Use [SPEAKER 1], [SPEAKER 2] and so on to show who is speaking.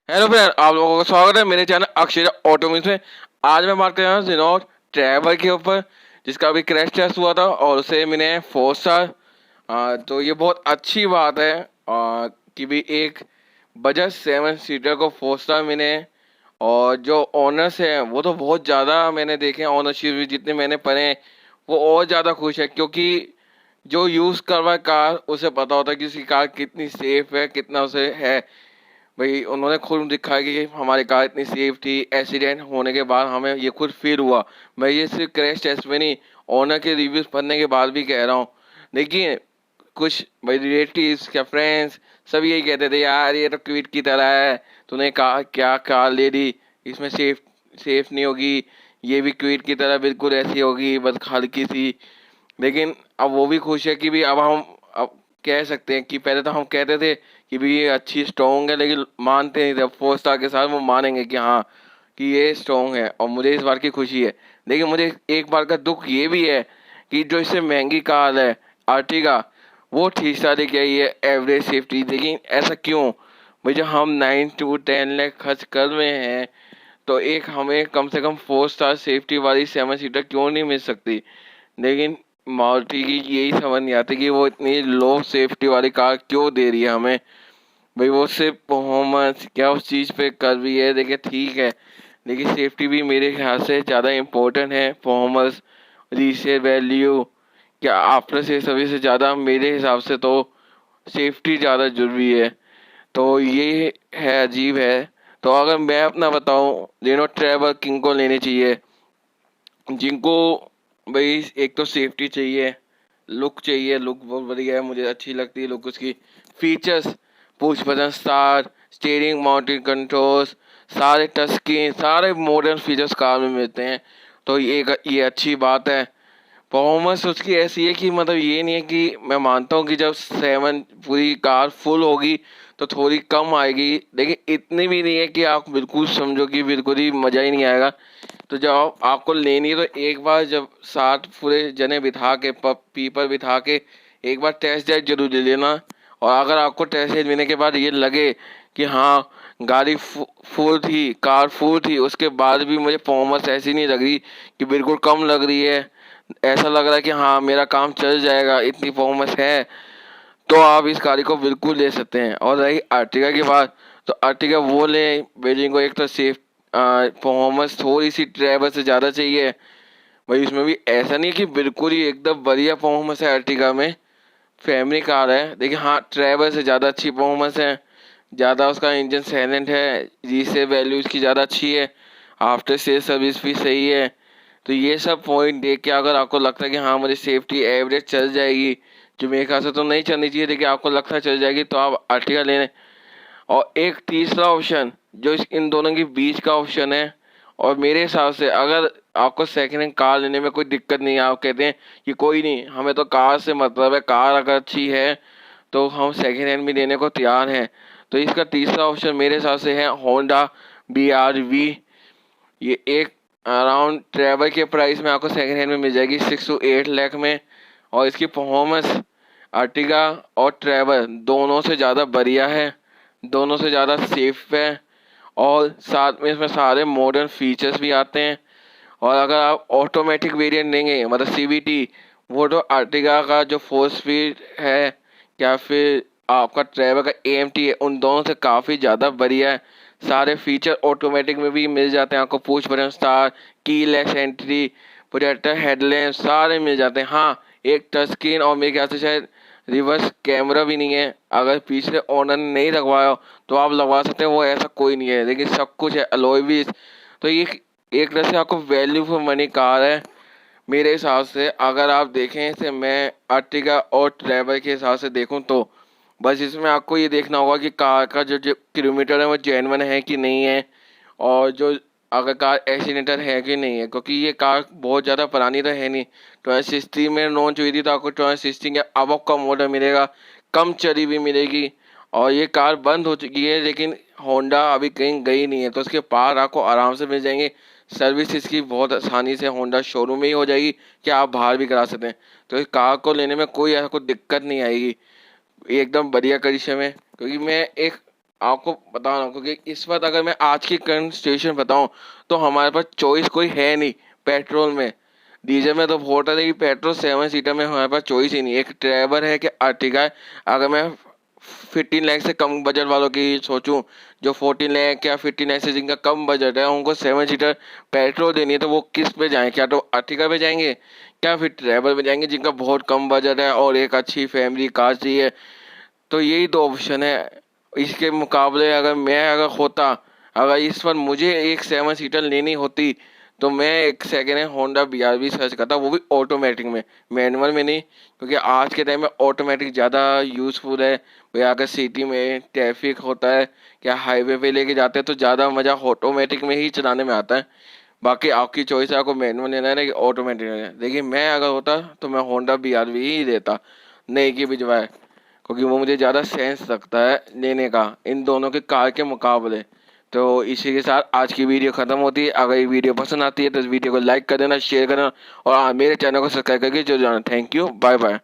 [SPEAKER 1] Hello friend, आप लोगों का स्वागत है मेरे चैनल अक्षय ऑटोमिक्स में। आज मैं बात कर रहा हूँ रेनॉल्ट ट्रैवर के ऊपर, जिसका अभी क्रैश टेस्ट हुआ था और उसे मिले 4 स्टार। तो ये बहुत अच्छी बात है कि भी एक बजाज 7 सीटर को 4 स्टार मिले हैं। और जो ऑनर्स हैं वो तो बहुत ज़्यादा मैंने देखे हैं, ऑनरशिप भी जितने मैंने पढ़े हैं वो और ज़्यादा खुश है, क्योंकि जो यूज़ कर रहा है कार उसे पता होता है कि उसकी कार कितनी सेफ है, कितना उसे है। भाई उन्होंने खुद दिखाया कि हमारी कार इतनी सेफ थी, एक्सीडेंट होने के बाद हमें ये खुद फील हुआ। मैं ये सिर्फ क्रैश टेस्ट में नहीं, ओनर के रिव्यूज पढ़ने के बाद भी कह रहा हूँ। देखिए, कुछ भाई रिलेटिव्स क्या फ्रेंड्स सब यही कहते थे, यार ये तो क्विड की तरह है, तूने कहा क्या कार ले ली, इसमें सेफ नहीं होगी, ये भी क्विड की तरह बिल्कुल ऐसी होगी बस हल्की सी। लेकिन अब वो भी खुश है कि भी अब हम अब कह सकते हैं कि पहले तो हम कहते थे कि भी ये अच्छी स्ट्रॉन्ग है, लेकिन मानते नहीं थे। अब 4 स्टार के साथ वो मानेंगे कि हाँ कि ये स्ट्रॉन्ग है, और मुझे इस बार की खुशी है। लेकिन मुझे एक बार का दुख ये भी है कि जो इससे महंगी कार है आर्टिगा, वो ठीक सा लेके आई है एवरेज सेफ्टी। लेकिन ऐसा क्यों भाई, जब हम 9 to 10 लाख खर्च कर रहे हैं तो एक हमें कम से कम 4 स्टार सेफ्टी वाली 7 सीटर क्यों नहीं मिल सकती। लेकिन मारुति की यही समझ नहीं आती कि वो इतनी लो सेफ्टी वाली कार क्यों दे रही है हमें। भाई वो सिर्फ परफॉर्मेंस क्या उस चीज़ पे कर रही है, देखिए ठीक है, लेकिन सेफ्टी भी मेरे ख्याल से ज़्यादा इम्पोर्टेंट है। परफॉर्मेंस, रीसेल वैल्यू, क्या आफ्टर से सर्विस से ज़्यादा मेरे हिसाब से तो सेफ्टी ज़्यादा जरूरी है। तो ये है, अजीब है। तो अगर मैं अपना बताऊं, रेनो ट्रैवल किंग को लेनी चाहिए, जिनको भाई एक तो सेफ्टी चाहिए, लुक चाहिए, लुक बहुत बढ़िया है, मुझे अच्छी लगती है लुक उसकी। Features, push button start, steering mounted controls, सारे टच स्क्रीन, सारे मॉडर्न फीचर्स कार में मिलते हैं। तो ये अच्छी बात है। परफॉर्मेंस उसकी ऐसी है कि मतलब ये नहीं है कि मैं मानता हूँ कि जब 7 पूरी कार फुल होगी तो थोड़ी कम आएगी, लेकिन इतनी भी नहीं है कि आप बिल्कुल समझो कि बिल्कुल ही मज़ा ही नहीं आएगा। तो जब आपको लेनी है तो एक बार जब साथ पूरे जने बिठा के पीपर बिठा के एक बार टेस्ट ड्राइव जरूर ले लेना। और अगर आपको टेस्ट ड्राइव लेने के बाद ये लगे कि हाँ गाड़ी फुल थी, कार फुल थी, उसके बाद भी मुझे परफॉर्मेंस ऐसी नहीं लग रही कि बिल्कुल कम लग रही है, ऐसा लग रहा है कि हाँ मेरा काम चल जाएगा, इतनी परफॉर्मेंस है, तो आप इस गाड़ी को बिल्कुल ले सकते हैं। और रही आर्टिगा की बात, तो आर्टिगा वो लें बेजिंग को, एक तो सेफ परफॉर्मेंस थोड़ी सी ट्रैवल से ज़्यादा चाहिए। भाई इसमें भी ऐसा नहीं कि बिल्कुल ही एकदम बढ़िया परफॉर्मेंस है आर्टिगा में, फैमिली कार है, लेकिन हाँ ट्रैवल से ज़्यादा अच्छी परफॉर्मेंस है, ज़्यादा उसका इंजन साइलेंट है, रीसेल वैल्यू उसकी ज़्यादा अच्छी है, आफ्टर सेल सर्विस भी सही है। तो ये सब पॉइंट देख के अगर आपको लगता है कि हाँ मुझे सेफ्टी एवरेज चल जाएगी, जो मेरे ख्याल से तो नहीं चलनी चाहिए, लेकिन आपको लगता है चल जाएगी, तो आप आर्टिगा लेने। और एक तीसरा ऑप्शन जो इन दोनों के बीच का ऑप्शन है, और मेरे हिसाब से अगर आपको सेकेंड हैंड कार लेने में कोई दिक्कत नहीं है, आप कहते हैं कि कोई नहीं हमें तो कार से मतलब है, कार अगर अच्छी है तो हम सेकेंड हैंड भी लेने को तैयार हैं, तो इसका तीसरा ऑप्शन मेरे हिसाब से है होंडा BRV। ये एक अराउंड ट्रैवल के प्राइस में आपको सेकेंड हैंड में मिल जाएगी 6 to 8 लाख में। और इसकी परफॉर्मेंस आर्टिगा और ट्रैवल दोनों से ज़्यादा बढ़िया है, दोनों से ज़्यादा सेफ है, और साथ में इसमें सारे मॉडर्न फीचर्स भी आते हैं। और अगर आप ऑटोमेटिक वेरिएंट लेंगे मतलब CVT, वो तो आर्टिगा का जो 4 स्पीड है या फिर आपका ट्रैवल का AMT है, उन दोनों से काफ़ी ज़्यादा बढ़िया है। सारे फीचर ऑटोमेटिक में भी मिल जाते हैं आपको, push button start, keyless entry, projector headlamp, सारे मिल जाते हैं। हाँ एक टच स्क्रीन, और मेरे ख्याल से शायद रिवर्स कैमरा भी नहीं है, अगर पिछले ओनर ने नहीं लगवाया हो तो आप लगवा सकते हैं, वो ऐसा कोई नहीं है, लेकिन सब कुछ है, अलॉय व्हील्स। तो ये एक तरह से आपको वैल्यू फॉर मनी कार है मेरे हिसाब से। अगर आप देखें इसे, मैं आर्टिगा और ट्रैवल के हिसाब से देखूं तो बस इसमें आपको ये देखना होगा कि कार का जो किलोमीटर है वो जेन्युइन है कि नहीं है, और जो अगर कार एक्सीडेंटल है कि नहीं है, क्योंकि ये कार बहुत ज़्यादा पुरानी तो है नहीं। 2016 में लॉन्च हुई थी, तो आपको 2016 के अब का मॉडल मिलेगा, कम चली भी मिलेगी। और ये कार बंद हो चुकी है, लेकिन होंडा अभी कहीं गई नहीं है, तो उसके पार आपको आराम से मिल जाएंगे। सर्विस इसकी बहुत आसानी से होंडा शोरूम में ही हो जाएगी, कि आप बाहर भी करा सकते हैं। तो इस कार को लेने में कोई ऐसा कोई दिक्कत नहीं आएगी, ये एकदम बढ़िया कंडीशन में। क्योंकि मैं एक आपको बताना, क्योंकि इस वक्त अगर मैं आज की करंट सिचुएशन बताऊं तो हमारे पास चॉइस कोई है नहीं पेट्रोल में। डीजल में तो बहुत है, लेकिन पेट्रोल 7 सीटर में हमारे पास चॉइस ही नहीं। एक ड्राइवर है कि अर्टिगा है। अगर मैं 15 लाख से कम बजट वालों की सोचूं, जो 14 लाख या 15 लाख से जिनका कम बजट है, उनको 7 सीटर पेट्रोल देनी है, तो वो किस पे जाएं? क्या तो अर्टिगा पे जाएंगे, क्या फिर ड्राइवर पे जाएंगे जिनका बहुत कम बजट है और एक अच्छी फैमिली कार चाहिए? तो यही दो ऑप्शन है। इसके मुकाबले अगर होता, अगर इस पर मुझे एक 7 सीटर लेनी होती, तो मैं एक second hand Honda BRV search करता, वो भी ऑटोमेटिक में, मैनुअल में नहीं। क्योंकि आज के टाइम में ऑटोमेटिक ज़्यादा यूज़फुल है। भाई अगर सिटी में ट्रैफिक होता है, क्या हाईवे पे लेके जाते हैं, तो ज़्यादा मज़ा ऑटोमेटिक में ही चलाने में आता है। बाकी आपकी चॉइस है, आपको मैनुअल लेना है ना कि ऑटोमेटिक लेना है। लेकिन मैं अगर होता तो मैं होंडा BRV ही लेता, नहीं कि भिजवाए, क्योंकि वो मुझे ज़्यादा सेंस लगता है लेने का इन दोनों के कार के मुकाबले। तो इसी के साथ आज की वीडियो ख़त्म होती है। अगर ये वीडियो पसंद आती है तो इस वीडियो को लाइक कर देना, शेयर करना, और मेरे चैनल को सब्सक्राइब करके जो जाना। Thank you, bye bye.